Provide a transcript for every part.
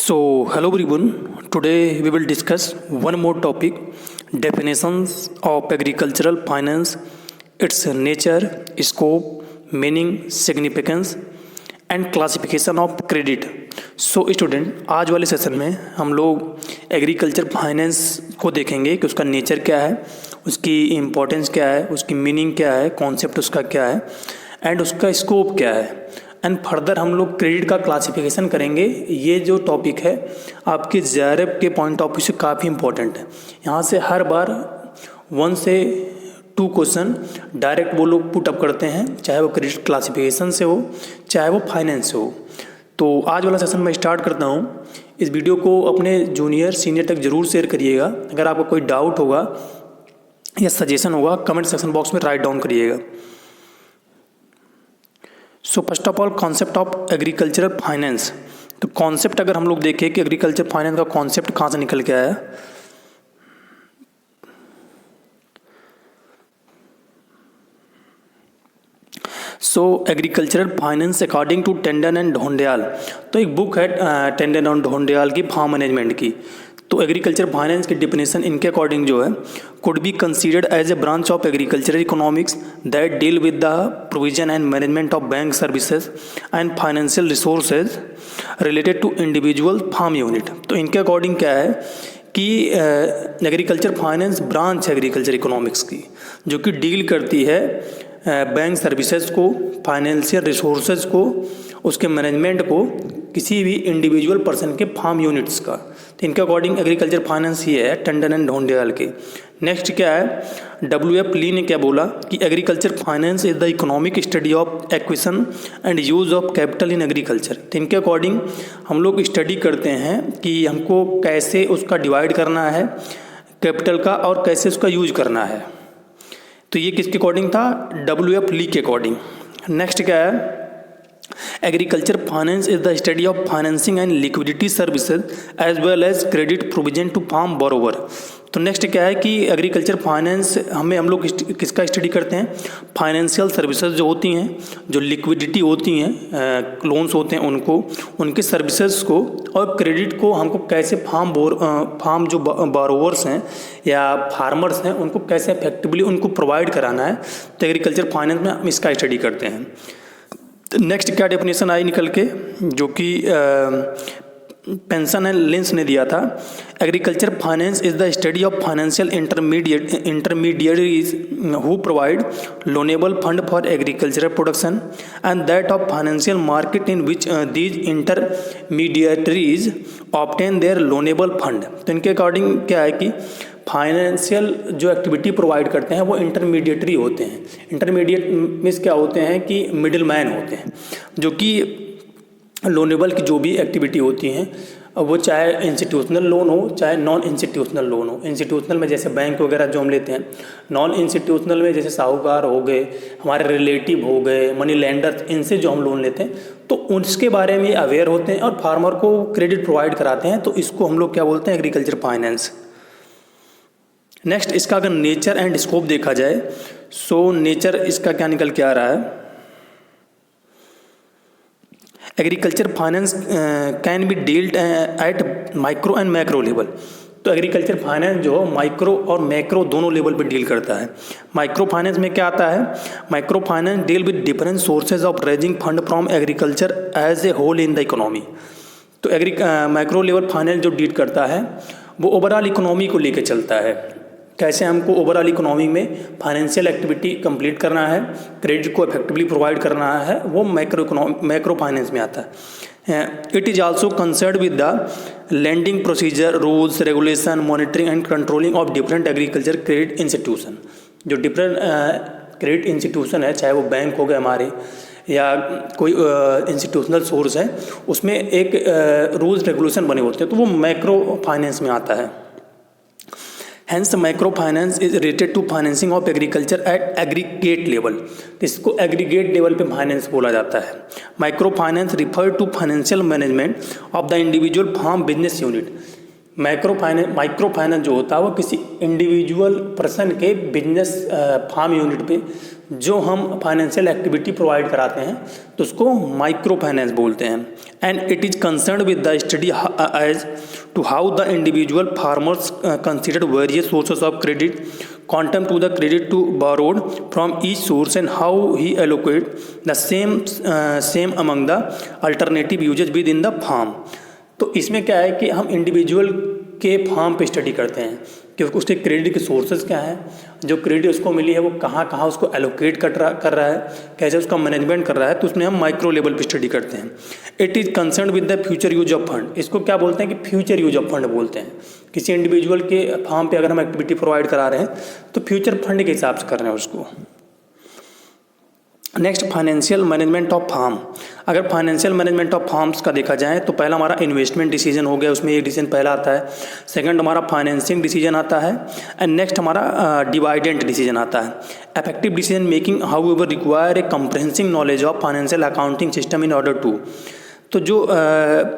Hello everyone. Today we will discuss one more topic: definitions of agricultural finance, its nature, scope, meaning, significance, and classification of credit. Student, आज वाले session में हम लोग agriculture finance को देखेंगे कि उसका नेचर क्या है, उसकी इम्पोर्टेंस क्या है, उसकी मीनिंग क्या है, कॉन्सेप्ट उसका क्या है एंड उसका स्कोप क्या है। एंड फर्दर हम लोग क्रेडिट का क्लासिफिकेशन करेंगे। ये जो टॉपिक है आपके जेआरएफ के पॉइंट ऑफ व्यू से काफ़ी इंपॉर्टेंट है। यहाँ से हर बार 1 से 2 क्वेश्चन डायरेक्ट वो लोग पुट अप करते हैं, चाहे वो क्रेडिट क्लासिफिकेशन से हो चाहे वो फाइनेंस से हो। तो आज वाला सेशन मैं स्टार्ट करता हूँ। इस वीडियो को अपने जूनियर सीनियर तक ज़रूर शेयर करिएगा। अगर आपको कोई डाउट होगा या सजेशन होगा कमेंट सेक्शन बॉक्स में राइट डाउन करिएगा। First of all, concept of agricultural finance. तो कॉन्सेप्ट अगर हम लोग देखें कि एग्रीकल्चर फाइनेंस का कॉन्सेप्ट कहाँ से निकल के आया, agricultural finance according to Tandon and Dhondiyal. तो एक बुक है टेंडन एंड ढोंडियाल की, फार्म मैनेजमेंट की। तो एग्रीकल्चर फाइनेंस की डिफिनेशन इनके अकॉर्डिंग जो है, could be considered as a branch of agricultural economics that deal with the provision and management of bank services and financial resources related to individual farm unit. तो इनके according क्या है कि agriculture finance branch है agriculture economics की, जो कि deal करती है बैंक सर्विसेज को, फाइनेंशियल रिसोर्सेज को, उसके मैनेजमेंट को, किसी भी इंडिविजुअल पर्सन के फार्म यूनिट्स का। तो इनके अकॉर्डिंग एग्रीकल्चर फाइनेंस ये है टंडन एंड ढोंडियाल के। नेक्स्ट क्या है, WF ली ने क्या बोला कि agriculture finance is the economic study of acquisition and use of capital in agriculture. तो इनके अकॉर्डिंग हम लोग स्टडी करते हैं कि हमको कैसे उसका डिवाइड करना है कैपिटल का और कैसे उसका यूज करना है। तो ये किसके अकॉर्डिंग था, WF ली के अकॉर्डिंग। नेक्स्ट क्या है, agriculture finance is the study of financing and liquidity services as well as credit provision to farm borrower. तो नेक्स्ट क्या है कि एग्रीकल्चर फाइनेंस हम लोग किसका स्टडी करते हैं, फाइनेंशियल सर्विसेज जो होती हैं, जो लिक्विडिटी होती हैं, लोन्स होते हैं उनको, उनके सर्विसेज को और क्रेडिट को हमको कैसे फार्म जो बोरोवर्स हैं या फार्मर्स हैं उनको कैसे इफेक्टिवली उनको प्रोवाइड कराना है। तो एग्रीकल्चर फाइनेंस में हम इसका स्टडी करते हैं। नेक्स्ट क्या डेफिनेशन आई निकल के, जो कि पेंसन एंड लिंस ने दिया था। Agriculture finance is the study of financial intermediaries who provide loanable fund for agricultural production and that of financial market in which these intermediaries obtain their loanable fund. तो इनके according क्या है कि financial जो activity provide करते हैं वो intermediary होते हैं। इंटरमीडिएट मीन्स क्या होते हैं कि मिडिल मैन होते हैं, जो कि लोनेबल की जो भी एक्टिविटी होती हैं वो चाहे इंस्टीट्यूशनल लोन हो चाहे नॉन इंस्टीट्यूशनल लोन हो। इंस्टीट्यूशनल में जैसे बैंक वगैरह जो हम लेते हैं, नॉन इंस्टीट्यूशनल में जैसे साहूकार हो गए, हमारे रिलेटिव हो गए, मनी लेंडर्स, इनसे जो हम लोन लेते हैं तो उसके बारे में अवेयर होते हैं और फार्मर को क्रेडिट प्रोवाइड कराते हैं। तो इसको हम लोग क्या बोलते हैं, एग्रीकल्चर फाइनेंस। नेक्स्ट, इसका अगर नेचर एंड स्कोप देखा जाए, नेचर इसका क्या निकल के आ रहा है, agriculture finance can be dealt at micro and macro level. तो एग्रीकल्चर फाइनेंस जो माइक्रो और मैक्रो दोनों लेवल पे डील करता है। माइक्रो फाइनेंस में क्या आता है, micro finance deal with different sources of raising fund from agriculture as a whole in the economy. तो माइक्रो लेवल फाइनेंस जो डील करता है वो ओवरऑल इकोनॉमी को लेकर चलता है, कैसे हमको ओवरऑल इकोनॉमी में फाइनेंशियल एक्टिविटी कंप्लीट करना है, क्रेडिट को इफेक्टिवली प्रोवाइड करना है, वो मैक्रो फाइनेंस में आता है। It is also concerned with the lending procedure, rules, regulation, monitoring and controlling of different agriculture credit institution. जो डिफरेंट क्रेडिट इंस्टीट्यूशन है, चाहे वो बैंक हो गए हमारे या कोई इंस्टीट्यूशनल सोर्स है, उसमें एक रूल्स रेगुलेशन बने होते हैं, तो वो मैक्रो फाइनेंस में आता है। Hence, microfinance is related to financing of agriculture at aggregate level। इसको एग्रीगेट लेवल पे फाइनेंस बोला जाता है। Micro finance refer to financial management of the individual farm business unit. Micro finance जो होता है वो किसी इंडिविजुअल पर्सन के बिजनेस फार्म यूनिट पे जो हम फाइनेंशियल एक्टिविटी प्रोवाइड कराते हैं तो उसको माइक्रो फाइनेंस बोलते हैं। And it is concern with the study as to how the individual farmers consider various sources of credit, quantum to the credit to borrowed from each source and how he allocate the same among the alternative uses within the farm। तो इसमें क्या है कि हम individual के farm पे study करते हैं कि उसके क्रेडिट के सोर्सेज क्या है, जो क्रेडिट उसको मिली है वो कहाँ कहाँ उसको एलोकेट कर रहा है, कैसे उसका मैनेजमेंट कर रहा है, तो उसमें हम माइक्रो लेवल पे स्टडी करते हैं। It is concern with the future use of fund, इसको क्या बोलते हैं कि फ्यूचर यूज ऑफ फंड बोलते हैं। किसी इंडिविजुअल के फार्म पे अगर हम एक्टिविटी प्रोवाइड करा रहे हैं तो फ्यूचर फंड के हिसाब से कर रहे हैं उसको। Next, financial management of farm. अगर फाइनेंशियल मैनेजमेंट ऑफ फार्म्स का देखा जाए तो पहला हमारा इन्वेस्टमेंट डिसीजन हो गया, उसमें ये डिसीजन पहला आता है। सेकंड हमारा फाइनेंसिंग डिसीजन आता है एंड नेक्स्ट हमारा डिवाइडेंट डिसीजन आता है। Effective decision making however require a comprehensive knowledge of financial accounting system in order to. तो जो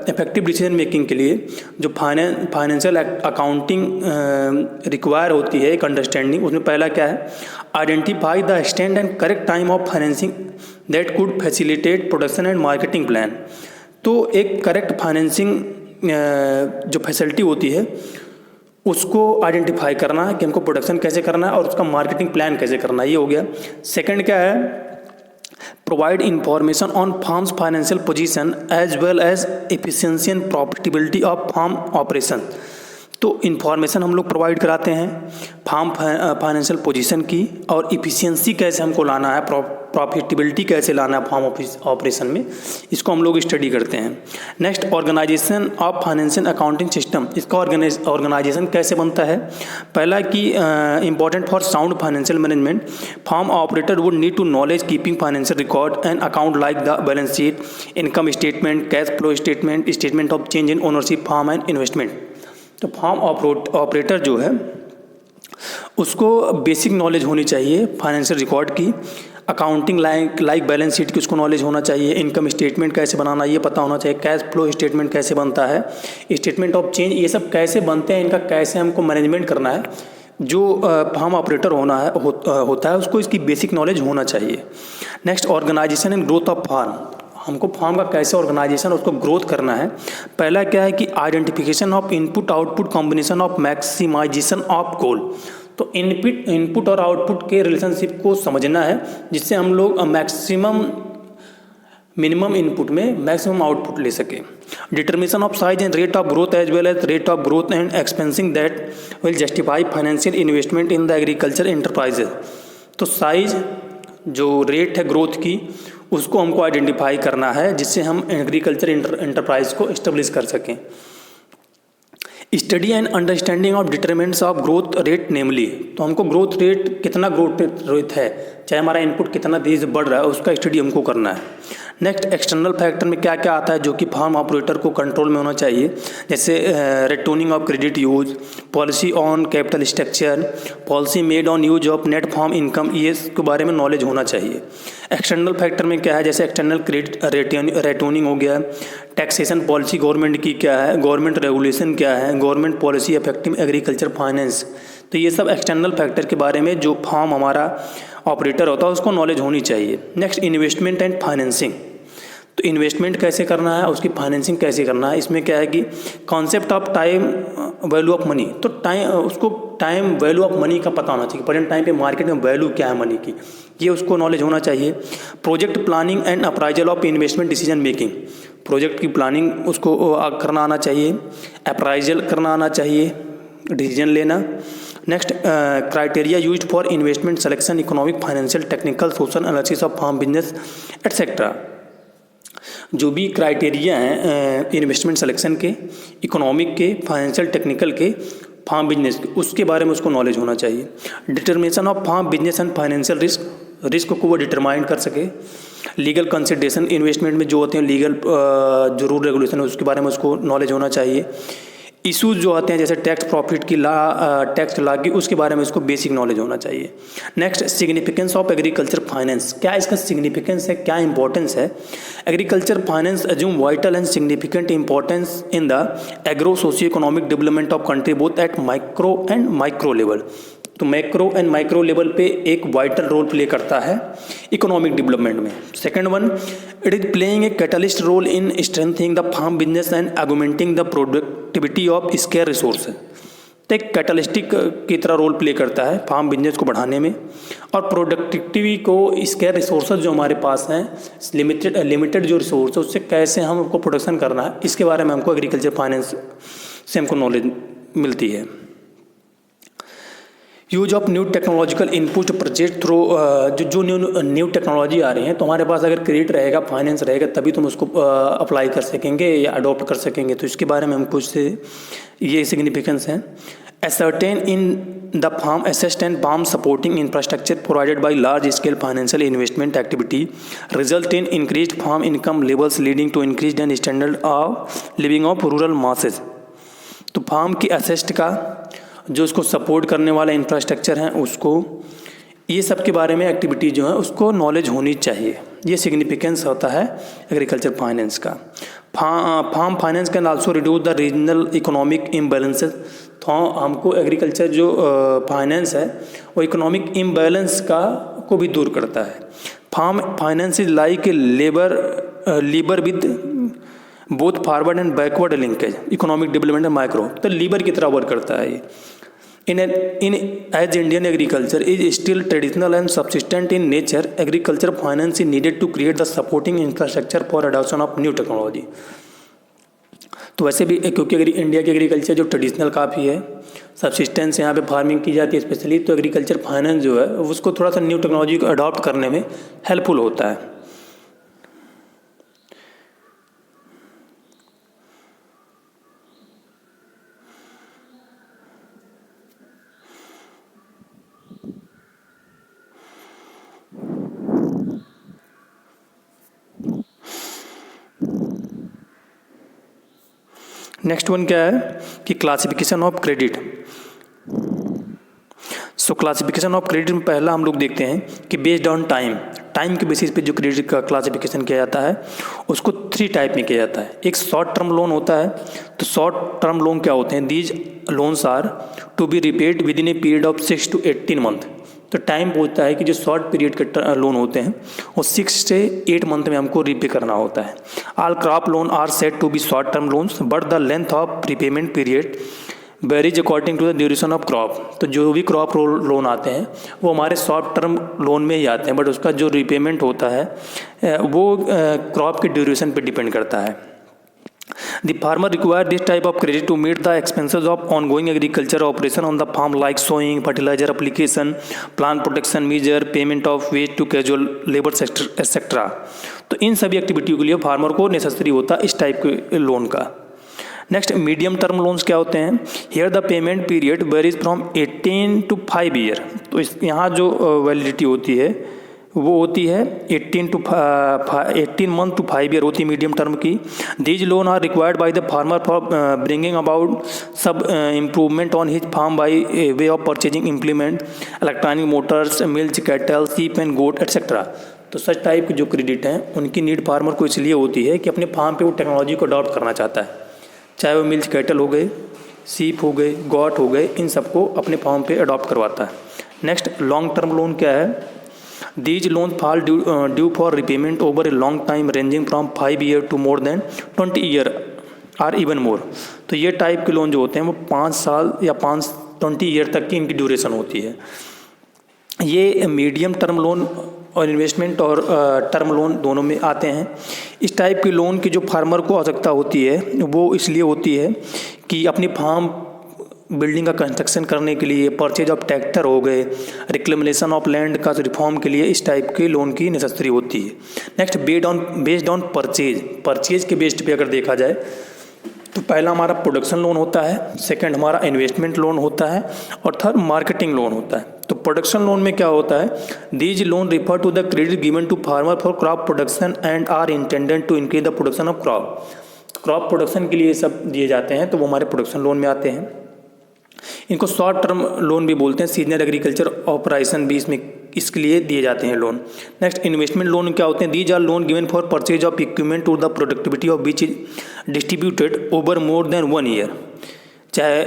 इफेक्टिव डिसीजन मेकिंग के लिए जो फाइनेंशियल अकाउंटिंग रिक्वायर होती है, एक अंडरस्टैंडिंग, उसमें पहला क्या है, identify the extent and correct time of financing that could facilitate production and marketing plan. तो एक करेक्ट फाइनेंसिंग जो फैसिलिटी होती है उसको आइडेंटिफाई करना है कि हमको प्रोडक्शन कैसे करना है और उसका मार्केटिंग प्लान कैसे करना है, ये हो गया। सेकंड क्या है, provide information on farm's financial position as well as efficiency and profitability of farm operation। तो इन्फॉर्मेशन हम लोग प्रोवाइड कराते हैं फार्म फाइनेंशियल पोजीशन की और इफ़िशियंसी कैसे हमको लाना है, प्रॉफिटेबिलिटी कैसे लाना है फार्म ऑपरेशन में, इसको हम लोग स्टडी करते हैं। Next, organization of financial accounting system, इसका ऑर्गेनाइजेशन कैसे बनता है। पहला कि important for sound financial management, farm operator would need to knowledge keeping financial record and account like the balance sheet, income statement, cash flow statement, statement of change in ownership farm and investment. तो farm operator जो है उसको basic knowledge होनी चाहिए financial record की, accounting like balance sheet की उसको knowledge होना चाहिए, इनकम स्टेटमेंट कैसे बनाना ये पता होना चाहिए, कैश फ्लो स्टेटमेंट कैसे बनता है, स्टेटमेंट ऑफ चेंज, ये सब कैसे बनते हैं, इनका कैसे हमको मैनेजमेंट करना है। जो फार्म ऑपरेटर होता है उसको इसकी बेसिक नॉलेज होना चाहिए। Next, organization and growth of farm, हमको फार्म का कैसे ऑर्गेनाइजेशन उसको ग्रोथ करना है। पहला क्या है कि identification of input output combination of maximization of goal. तो इनपुट और आउटपुट के रिलेशनशिप को समझना है जिससे हम लोग मिनिमम इनपुट में मैक्सिमम आउटपुट ले सकें। Determination of size and rate of growth as well as rate of growth and expensing that will justify financial investment in the agriculture enterprises. तो साइज जो रेट है ग्रोथ की उसको हमको identify करना है जिससे हम एग्रीकल्चर एंटरप्राइज को इस्टेब्लिश कर सकें। Study and understanding of determinants of growth rate namely, तो हमको ग्रोथ रेट कितना ग्रोथ रेट है, चाहे हमारा इनपुट कितना तेज़ी से बढ़ रहा है, उसका स्टडी हमको करना है। नेक्स्ट, एक्सटर्नल फैक्टर में क्या क्या आता है जो कि फार्म ऑपरेटर को कंट्रोल में होना चाहिए, जैसे rationing of credit use, policy on capital structure, policy made on use of net farm income, ये इसके बारे में नॉलेज होना चाहिए। एक्सटर्नल फैक्टर में क्या है, जैसे एक्सटर्नल क्रेडिट रेटोनिंग हो गया, टैक्सेशन पॉलिसी गवर्नमेंट की क्या है, गवर्नमेंट रेगुलेशन क्या है, government policy affecting agriculture finance. तो ये सब एक्सटर्नल फैक्टर के बारे में जो फार्म हमारा ऑपरेटर होता है उसको नॉलेज होनी चाहिए। नेक्स्ट, इन्वेस्टमेंट एंड फाइनेंसिंग, तो इन्वेस्टमेंट कैसे करना है, उसकी फाइनेंसिंग कैसे करना है। इसमें क्या है कि concept of time value of money, तो उसको टाइम वैल्यू ऑफ मनी का पता होना चाहिए, प्रेजेंट टाइम पे मार्केट में वैल्यू क्या है मनी की, ये उसको नॉलेज होना चाहिए। Project planning and appraisal of investment decision making, project की प्लानिंग उसको करना आना चाहिए, अप्राइजल करना आना चाहिए, डिसीजन लेना। Next, criteria used for investment selection, economic, financial, technical, social analysis of farm business etcetera. जो भी क्राइटेरिया हैं इन्वेस्टमेंट सिलेक्शन के, इकोनॉमिक के, फाइनेंशियल, टेक्निकल के, फार्म बिजनेस के, उसके बारे में उसको नॉलेज होना चाहिए। Determination of farm business and financial risk को वो डिटरमाइन कर सके। लीगल कंसिडरेशन, इन्वेस्टमेंट में जो होते हैं लीगल जो रूल रेगुलेशन है उसके बारे में उसको नॉलेज होना चाहिए। इश्यूज जो आते हैं जैसे टैक्स प्रॉफिट की टैक्स ला की, उसके बारे में इसको बेसिक नॉलेज होना चाहिए। Next, significance of agriculture finance. क्या इसका सिग्निफिकेंस है, क्या इंपॉर्टेंस है? Agriculture finance assume vital and significant importance in the agro socio economic development of country both at micro and micro level. तो मैक्रो एंड माइक्रो लेवल पे एक vital role play करता है इकोनॉमिक डेवलपमेंट में। Second one, it is playing a catalyst role in strengthening the farm business and augmenting the productivity of scarce resource. तो एक catalytic की तरह रोल प्ले करता है फार्म बिजनेस को बढ़ाने में और प्रोडक्टिविटी को, स्केयर रिसोर्सेज जो हमारे पास हैं, लिमिटेड जो रिसोर्स है उससे कैसे हम हमको प्रोडक्शन करना है, इसके बारे में हमको एग्रीकल्चर फाइनेंस से हमको नॉलेज मिलती है। Use of new technological input purchase through, जो न्यू टेक्नोलॉजी आ रही है, तो हमारे पास अगर क्रेडिट रहेगा, फाइनेंस रहेगा, तभी तुम उसको अप्लाई कर सकेंगे या अडॉप्ट कर सकेंगे। तो इसके बारे में हम कुछ ये सिग्निफिकेंस है। Ascertain in the farm asset and farm supporting infrastructure provided by large scale financial investment activity result in increased farm income levels leading to increased and standard of living of rural masses. तो farm की asset का जो उसको support करने वाला infrastructure है उसको, ये सब के बारे में एक्टिविटी जो है उसको नॉलेज होनी चाहिए। ये सिग्निफिकेंस होता है एग्रीकल्चर फाइनेंस का। Farm finance can also reduce the regional economic imbalances. तो हमको एग्रीकल्चर जो फाइनेंस है वो इकोनॉमिक इम्बैलेंस को भी दूर करता है। Farm finance is like a lever with both forward and backward linkage economic development micro. तो लीवर की तरह वर्क करता है ये। In as Indian agriculture is still traditional and subsistent in nature, agriculture finance is needed to create the supporting infrastructure for adoption of new technology. तो वैसे भी क्योंकि अगर इंडिया की एग्रीकल्चर जो ट्रेडिशनल काफ़ी है, सबसिस्टेंस यहाँ पे फार्मिंग की जाती है स्पेशली, तो एग्रीकल्चर फाइनेंस जो है उसको थोड़ा सा न्यू टेक्नोलॉजी को अडॉप्ट करने में हेल्पफुल होता है। नेक्स्ट वन क्या है कि classification of credit. So classification of credit में पहला हम लोग देखते हैं कि बेस्ड ऑन टाइम के बेसिस पे जो क्रेडिट का क्लासिफिकेशन किया जाता है उसको 3 टाइप में किया जाता है। एक शॉर्ट टर्म लोन होता है। तो शॉर्ट टर्म लोन क्या होते हैं? These loans are to be repaid within a period of 6 to 18 month. तो टाइम पूछता है कि जो शॉर्ट पीरियड के लोन होते हैं वो 6 से 8 मंथ में हमको रीपे करना होता है। All crop loan are set to be short term loans but the length of repayment period varies according to the duration of crop. तो जो भी क्रॉप लोन आते हैं वो हमारे शॉर्ट टर्म लोन में ही आते हैं, बट उसका जो रिपेमेंट होता है वो क्रॉप के ड्यूरेशन पे डिपेंड करता है। The farmer require this type of credit to meet the expenses of ongoing agriculture operation on the farm like sowing, fertilizer application, plant protection measure, payment of wage to casual labor sector etc. तो इन सभी activity के लिए farmer को necessary होता है इस type के loan का। नेक्स्ट, मीडियम टर्म लोन्स क्या होते हैं? Here the payment period varies from 18 to 5 year. तो इस यहाँ जो वैलिडिटी होती है वो होती है 18 मंथ टू 5 ईयर होती है मीडियम टर्म की। These loan are required by the farmer for bringing about sub improvement on his farm by way of purchasing implement, electronic motors, milk, cattle, sheep and goat etcetera. तो such type के जो credit हैं उनकी need farmer को इसलिए होती है कि अपने फार्म पे वो टेक्नोलॉजी को अडॉप्ट करना चाहता है, चाहे वो मिल्क कैटल हो गए, शीप हो गए, गॉट हो गए, इन सबको अपने फार्म पे अडॉप्ट करवाता है। नेक्स्ट, लॉन्ग टर्म लोन क्या है? These loans fall due for repayment over a long time ranging from 5 year to more than 20 year or even more। तो ये टाइप के लोन जो होते हैं वो 5 साल या 20 ईयर तक की इनकी ड्यूरेशन होती है। ये मीडियम टर्म लोन और इन्वेस्टमेंट और टर्म लोन दोनों में आते हैं। इस टाइप के लोन की जो फार्मर को आवश्यकता होती है वो इसलिए होती है कि अपनी फार्म बिल्डिंग का कंस्ट्रक्शन करने के लिए, परचेज ऑफ ट्रैक्टर हो गए, रिक्लेमेशन ऑफ लैंड का रिफॉर्म के लिए इस टाइप के लोन की नेसेसरी होती है। नेक्स्ट, बेस्ड ऑन परचेज के बेस्ड पे अगर देखा जाए तो पहला हमारा प्रोडक्शन लोन होता है, सेकंड हमारा इन्वेस्टमेंट लोन होता है और थर्ड मार्केटिंग लोन होता है। तो प्रोडक्शन लोन में क्या होता है? These loan refer to the credit given to farmer for crop production and are intended to increase the production of crop. Crop production के लिए सब दिए जाते हैं, तो वो हमारे प्रोडक्शन लोन में आते हैं। इनको शॉर्ट टर्म लोन भी बोलते हैं, सीजनल एग्रीकल्चर ऑपरेशन भी इसमें इसके लिए दिए जाते हैं लोन। नेक्स्ट इन्वेस्टमेंट लोन क्या होते हैं? These are loan given for purchase of equipment to the productivity of which is distributed over more than 1 year. चाहे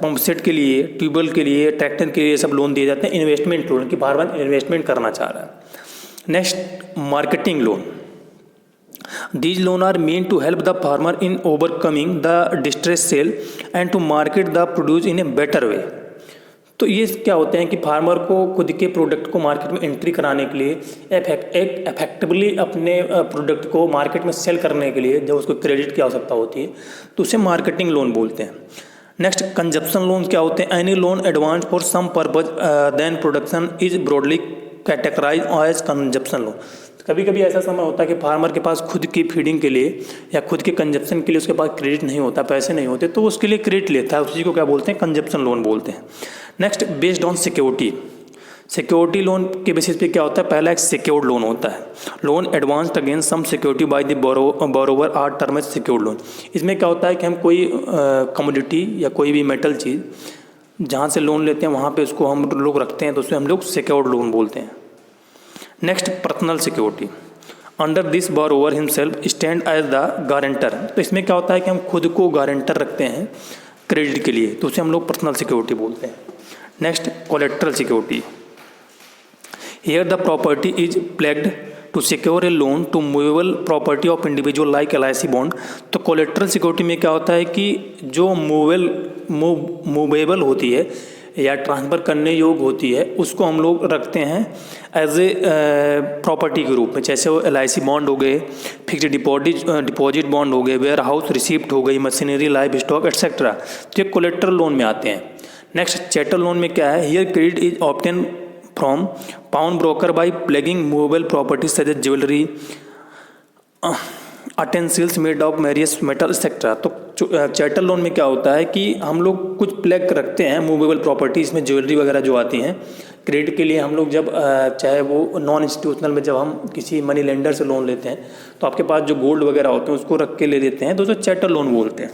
पंप सेट के लिए, ट्यूबवेल के लिए, ट्रैक्टर के लिए सब लोन दिए जाते हैं इन्वेस्टमेंट लोन, कि फार्मर इन्वेस्टमेंट करना चाह रहा है। Next marketing loan, these loan are meant to help the farmer in overcoming the distress sale and to market the produce in a better way। तो ये क्या होते हैं कि फार्मर को खुद के प्रोडक्ट को मार्केट में एंट्री कराने के लिए, इफेक्टिवली अपने प्रोडक्ट को मार्केट में सेल करने के लिए जब उसको क्रेडिट की आवश्यकता होती है तो उसे मार्केटिंग लोन बोलते हैं। नेक्स्ट कंजप्शन लोन क्या होते हैं? Any loan advance for some purpose than production is broadly categorize as consumption loan. कभी कभी ऐसा समय होता है कि फार्मर के पास खुद की फीडिंग के लिए या खुद के कंजप्शन के लिए उसके पास क्रेडिट नहीं होता, पैसे नहीं होते, तो उसके लिए क्रेडिट लेता है, उसी को क्या बोलते हैं? कंजप्शन लोन बोलते हैं। Next based on security, security loan के बेसिस पे क्या होता है? पहला एक सिक्योर्ड लोन होता है, loan advanced against some security by the borrower are term as secured loan. इसमें क्या होता है कि हम कोई कमोडिटी या कोई भी मेटल चीज़ जहाँ से लोन लेते हैं वहाँ पे उसको हम लोग रखते हैं, तो उसमें हम लोग सिक्योर्ड लोन बोलते हैं। Next personal security, under this borrower himself stand as the guarantor. तो इसमें क्या होता है कि हम खुद को गारंटर रखते हैं क्रेडिट के लिए, तो उसे हम लोग पर्सनल सिक्योरिटी बोलते हैं। Next collateral security, here the property is pledged to secure a loan to movable property of individual like LIC bond. तो कोलेट्रल सिक्योरिटी में क्या होता है कि जो मूवेबल होती है या ट्रांसफ़र करने योग्य होती है उसको हम लोग रखते हैं एज ए प्रॉपर्टी के रूप में, जैसे वो LIC बॉन्ड हो गए, फिक्स्ड डिपॉजिट बॉन्ड हो गए, वेयर हाउस रिसिप्ट हो गई, मशीनरी, लाइव स्टॉक एक्सेट्रा, तो ये कोलेट्रल लोन में आते हैं। नेक्स्ट चैटल लोन में क्या है? Here credit is obtain from pawn broker by pledging movable properties such as jewellery, utensils made of various metal etcetera. तो चैटल लोन में क्या होता है कि हम लोग कुछ प्लेग रखते हैं मूवेबल प्रॉपर्टी, इसमें ज्वेलरी वगैरह जो आती हैं क्रेडिट के लिए। हम लोग जब चाहे वो नॉन इंस्टीट्यूशनल में जब हम किसी मनी लेंडर से लोन लेते हैं तो आपके पास जो गोल्ड वगैरह होते हैं उसको रख के ले देते हैं, तो उसे चैटल लोन बोलते हैं।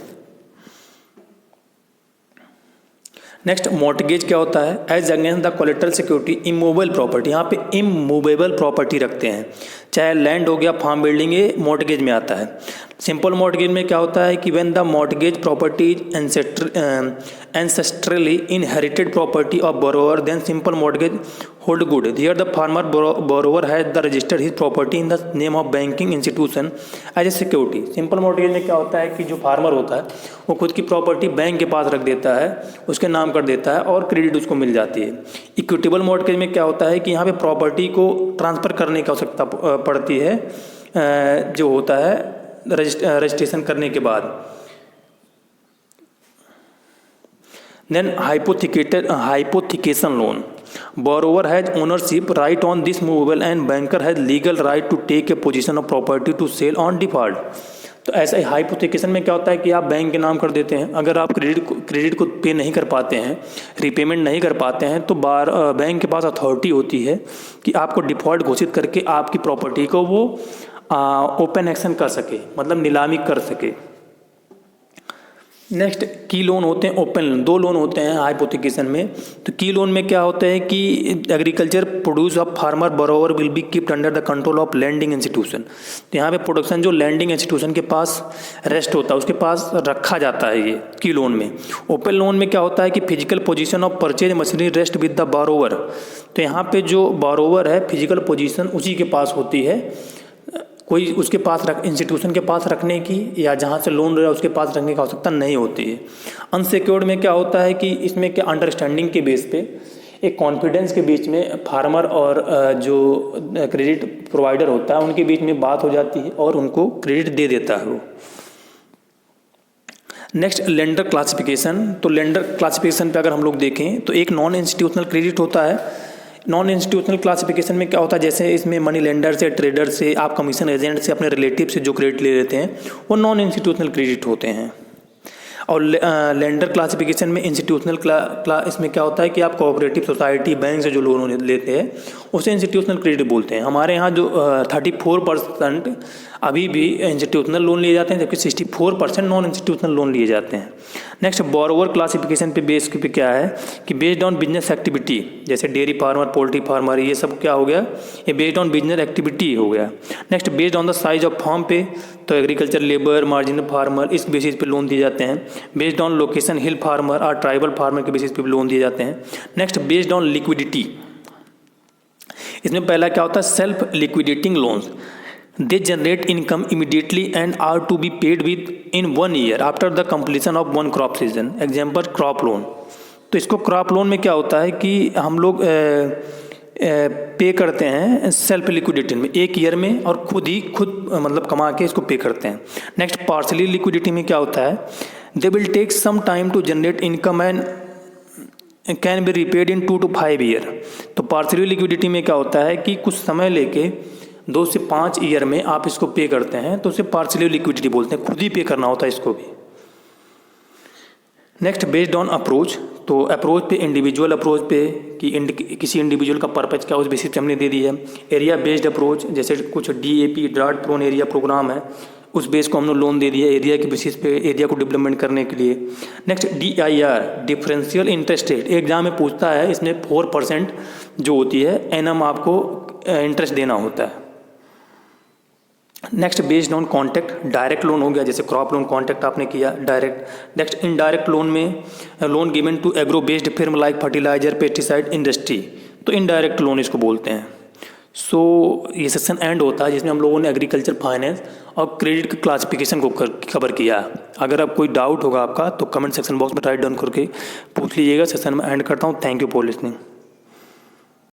नेक्स्ट मॉर्टगेज क्या होता है? As against the collateral security immovable property, यहाँ पे इमूवेबल प्रॉपर्टी रखते हैं, चाहे लैंड हो गया, फार्म बिल्डिंग, ये मॉर्टगेज में आता है। सिंपल मॉर्टगेज में क्या होता है कि when the mortgage property is ancestrally inherited property of borrower then simple mortgage hold good. Here the farmer borrower has the registered his property in the name of banking institution as a security. Simple mortgage में क्या होता है कि जो farmer होता है वो खुद की प्रॉपर्टी बैंक के पास रख देता है, उसके नाम कर देता है और क्रेडिट उसको मिल जाती है। इक्विटेबल मॉर्टगेज में क्या होता है कि यहाँ पे प्रॉपर्टी को ट्रांसफ़र करने की आवश्यकता पड़ती है, जो होता है रजिस्ट्रेशन करने के बाद। Then hypothecation loan, borrower has ownership right on this movable and banker has legal right to take a position of property to sell on default। तो ऐसा ही हाइपोथिकेशन में क्या होता है कि आप बैंक के नाम कर देते हैं, अगर आप क्रेडिट को पे नहीं कर पाते हैं, रीपेमेंट नहीं कर पाते हैं, तो बैंक के पास अथॉरिटी होती है कि आपको डिफ़ॉल्ट घोषित करके आपकी प्रॉपर्टी को वो ओपन एक्शन कर सके, मतलब नीलामी कर सके। नेक्स्ट की लोन होते हैं ओपन लोन, दो लोन होते हैं हाइपोथिकेशन में। तो की लोन में क्या होता है कि agriculture produce of farmer borrower will be keeped under the control of lending institution. तो यहाँ पे प्रोडक्शन जो लैंडिंग इंस्टीट्यूशन के पास रेस्ट होता है उसके पास रखा जाता है ये की लोन में। ओपन लोन में क्या होता है कि physical position of purchase machinery rest with the borrower. तो यहाँ पे जो बोरोवर है फिजिकल पोजीशन उसी के पास होती है, कोई उसके पास इंस्टीट्यूशन के पास रखने की या जहाँ से लोन ले रहा है उसके पास रखने की आवश्यकता नहीं होती है। अनसिक्योर्ड में क्या होता है कि इसमें क्या अंडरस्टैंडिंग के बेस पे, एक कॉन्फिडेंस के बीच में फार्मर और जो क्रेडिट प्रोवाइडर होता है उनके बीच में बात हो जाती है और उनको क्रेडिट दे देता है वो। Next lender classification. तो लेंडर क्लासिफिकेशन पे अगर हम लोग देखें तो एक नॉन इंस्टीट्यूशनल क्रेडिट होता है। नॉन इंस्टीट्यूशनल क्लासिफिकेशन में क्या होता है, जैसे इसमें मनी लेंडर से, ट्रेडर से, आप कमीशन एजेंट से, अपने रिलेटिव से जो क्रेडिट ले लेते हैं वो नॉन इंस्टीट्यूशनल क्रेडिट होते हैं। और लेंडर क्लासिफिकेशन में इंस्टीट्यूशनल इसमें क्या होता है कि आप कोऑपरेटिव सोसाइटी बैंक से जो लोन लेते हैं उसे इंस्टीट्यूशनल क्रेडिट बोलते हैं। हमारे यहाँ जो 34% अभी भी इंस्टीट्यूशनल लोन लिए जाते हैं, जबकि 64% नॉन इंस्टीट्यूशनल लोन लिए जाते हैं। नेक्स्ट बोरोवर क्लासिफिकेशन पे बेस पे क्या है कि बेस्ड ऑन बिजनेस एक्टिविटी, जैसे डेयरी फार्मर, पोल्ट्री फार्मर, ये सब क्या हो गया, ये बेस्ड ऑन बिजनेस एक्टिविटी हो गया। Next based on the size of farm पे, तो एग्रीकल्चर लेबर, मार्जिनल फार्मर, इस बेसिस पे लोन दिए जाते हैं। Based on location, hill farmer और ट्राइबल फार्मर के बेसिस पे भी लोन दिए जाते हैं। नेक्स्ट बेस्ड ऑन लिक्विडिटी, इसमें पहला क्या होता है, self liquidating loans, they generate income immediately and are to be paid within 1 year after the completion of 1 crop season. Example crop loan. तो इसको क्रॉप लोन में क्या होता है कि हम लोग पे करते हैं सेल्फ लिक्विडिटी में 1 ईयर में, और खुद मतलब कमा के इसको पे करते हैं। नेक्स्ट पार्शली लिक्विडिटी में क्या होता है, they will take some time to generate income and can be repaid in 2 to 5 year. तो पार्शली लिक्विडिटी में क्या होता है कि कुछ समय लेके 2 से 5 ईयर में आप इसको पे करते हैं, तो उसे पार्शली लिक्विडिटी बोलते हैं, खुद ही पे करना होता है इसको भी। नेक्स्ट बेस्ड ऑन अप्रोच, तो अप्रोच पे इंडिविजुअल अप्रोच पे कि किसी इंडिविजुअल का पर्पज क्या उस बेसिस पे हमने दे दिया है। एरिया बेस्ड अप्रोच, जैसे कुछ DAP drought prone area program है, उस बेस को हमने लोन दे दिया एरिया के बेसिस पे, एरिया को डेवलपमेंट करने के लिए। Next DIR differential interest rate, exam में पूछता है, इसमें 4% जो होती है एनम आपको इंटरेस्ट देना होता है। Next based on contact, direct loan हो गया, जैसे क्रॉप लोन कॉन्टैक्ट आपने किया डायरेक्ट। नेक्स्ट इनडायरेक्ट लोन में loan given to agro based firm like fertiliser, pesticide industry, तो इनडायरेक्ट लोन इसको बोलते हैं। सो ये सेक्शन एंड होता है जिसमें हम लोगों ने एग्रीकल्चर फाइनेंस और क्रेडिट के क्लासिफिकेशन को कवर किया। अगर अब कोई डाउट होगा आपका तो कमेंट सेक्शन बॉक्स में राइट डाउन करके पूछ लीजिएगा। सेशन में एंड करता हूँ। Thank you for listening.